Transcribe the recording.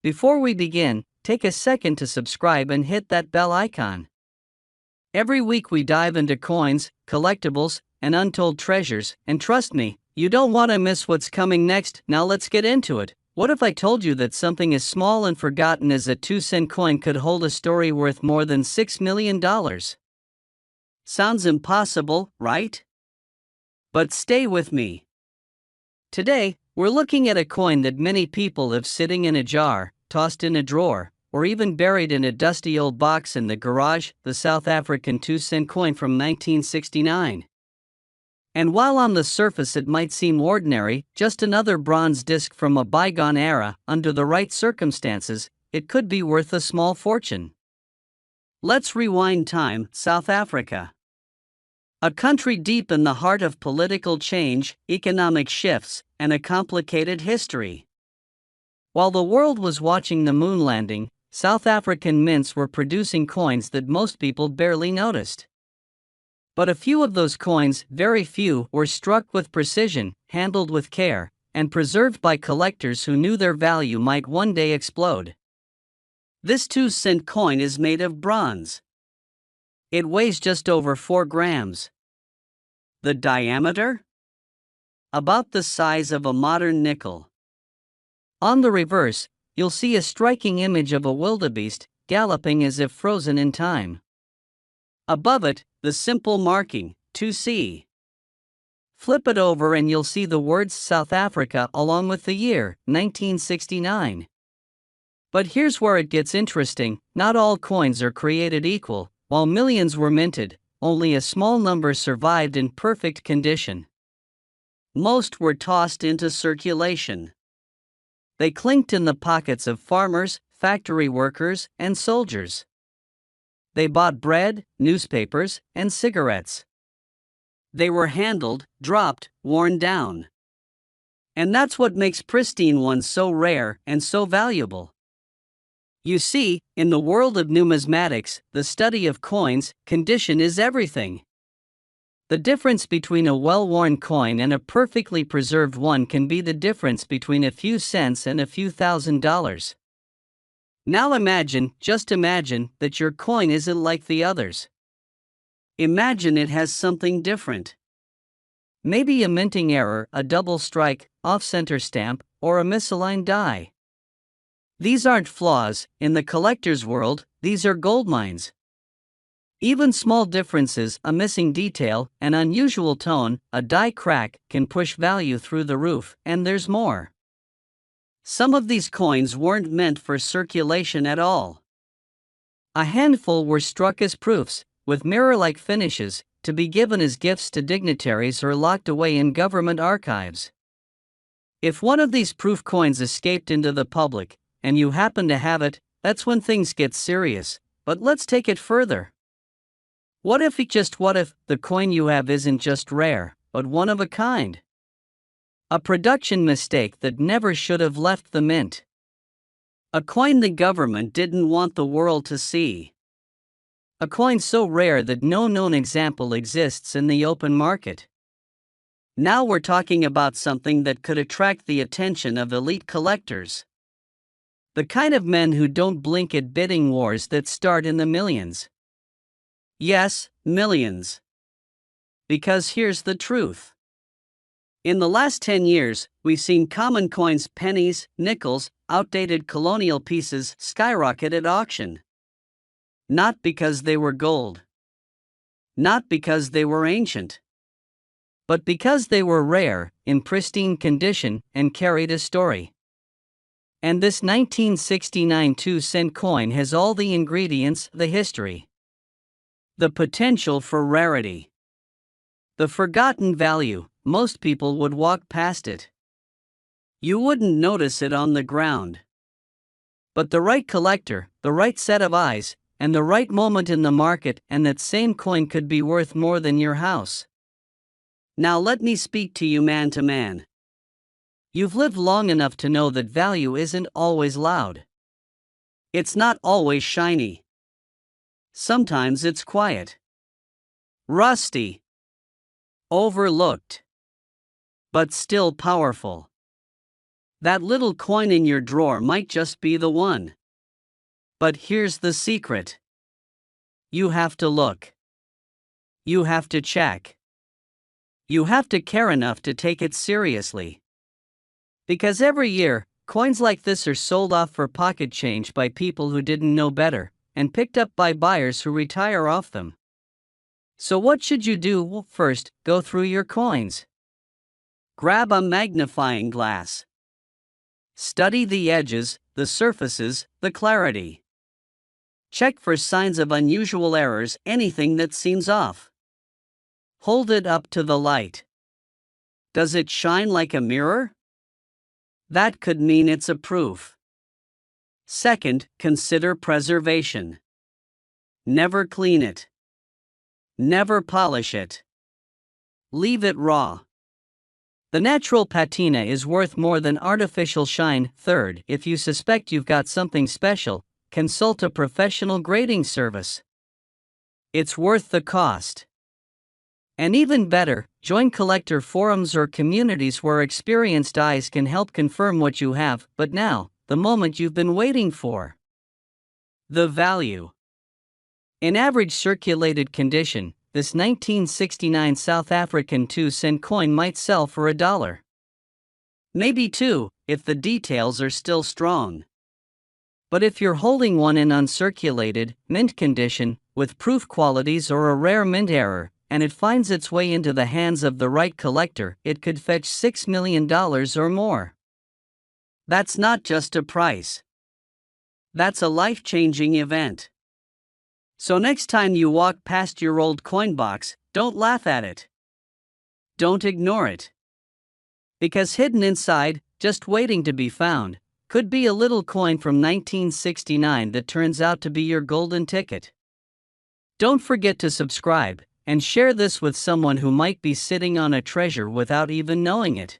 Before we begin, take a second to subscribe and hit that bell icon. Every week we dive into coins, collectibles, and untold treasures, and trust me, you don't want to miss what's coming next. Now let's get into it. What if I told you that something as small and forgotten as a 2-cent coin could hold a story worth more than $6 million? Sounds impossible, right? But stay with me. Today, we're looking at a coin that many people have sitting in a jar, tossed in a drawer, or even buried in a dusty old box in the garage, the South African 2-cent coin from 1969. And while on the surface it might seem ordinary, just another bronze disc from a bygone era, under the right circumstances, it could be worth a small fortune. Let's rewind time. South Africa. A country deep in the heart of political change, economic shifts, and a complicated history. While the world was watching the moon landing, South African mints were producing coins that most people barely noticed. But a few of those coins, very few, were struck with precision, handled with care, and preserved by collectors who knew their value might one day explode. This 2-cent coin is made of bronze. It weighs just over 4 grams. The diameter? About the size of a modern nickel. On the reverse, you'll see a striking image of a wildebeest, galloping as if frozen in time. Above it, the simple marking, 2C. Flip it over and you'll see the words South Africa along with the year, 1969. But here's where it gets interesting. Not all coins are created equal. While millions were minted, only a small number survived in perfect condition. Most were tossed into circulation. They clinked in the pockets of farmers, factory workers, and soldiers. They bought bread, newspapers, and cigarettes. They were handled, dropped, worn down. And that's what makes pristine ones so rare and so valuable. You see, in the world of numismatics, the study of coins, condition is everything. The difference between a well-worn coin and a perfectly preserved one can be the difference between a few cents and a few $1,000s. Now just imagine, that your coin isn't like the others. Imagine it has something different. Maybe a minting error, a double strike, off-center stamp, or a misaligned die. These aren't flaws. In the collector's world, these are goldmines. Even small differences, a missing detail, an unusual tone, a die crack, can push value through the roof, and there's more. Some of these coins weren't meant for circulation at all. A handful were struck as proofs, with mirror-like finishes, to be given as gifts to dignitaries or locked away in government archives. If one of these proof coins escaped into the public, and you happen to have it, that's when things get serious. But let's take it further. What if the coin you have isn't just rare, but one of a kind? A production mistake that never should have left the mint. A coin the government didn't want the world to see. A coin so rare that no known example exists in the open market. Now we're talking about something that could attract the attention of elite collectors. The kind of men who don't blink at bidding wars that start in the millions. Yes, millions. Because here's the truth. In the last 10 years, we've seen common coins, pennies, nickels, outdated colonial pieces skyrocket at auction. Not because they were gold. Not because they were ancient. But because they were rare, in pristine condition, and carried a story. And this 1969 2-cent coin has all the ingredients, the history. The potential for rarity. The forgotten value, most people would walk past it. You wouldn't notice it on the ground. But the right collector, the right set of eyes, and the right moment in the market, and that same coin could be worth more than your house. Now let me speak to you man to man. You've lived long enough to know that value isn't always loud. It's not always shiny. Sometimes it's quiet. Rusty. Overlooked. But still powerful. That little coin in your drawer might just be the one. But here's the secret. You have to look. You have to check. You have to care enough to take it seriously. Because every year, coins like this are sold off for pocket change by people who didn't know better, and picked up by buyers who retire off them. So what should you do? Well, first, go through your coins. Grab a magnifying glass. Study the edges, the surfaces, the clarity. Check for signs of unusual errors, anything that seems off. Hold it up to the light. Does it shine like a mirror? That could mean it's a proof. Second, consider preservation. Never clean it. Never polish it. Leave it raw. The natural patina is worth more than artificial shine. Third, if you suspect you've got something special, consult a professional grading service. It's worth the cost. And even better, join collector forums or communities where experienced eyes can help confirm what you have. But now, the moment you've been waiting for. The value. In average circulated condition, this 1969 South African 2-cent coin might sell for $1. Maybe $2, if the details are still strong. But if you're holding one in uncirculated, mint condition, with proof qualities or a rare mint error, and it finds its way into the hands of the right collector, it could fetch $6 million or more. That's not just a price. That's a life-changing event. So next time you walk past your old coin box, don't laugh at it. Don't ignore it. Because hidden inside, just waiting to be found, could be a little coin from 1969 that turns out to be your golden ticket. Don't forget to subscribe and share this with someone who might be sitting on a treasure without even knowing it.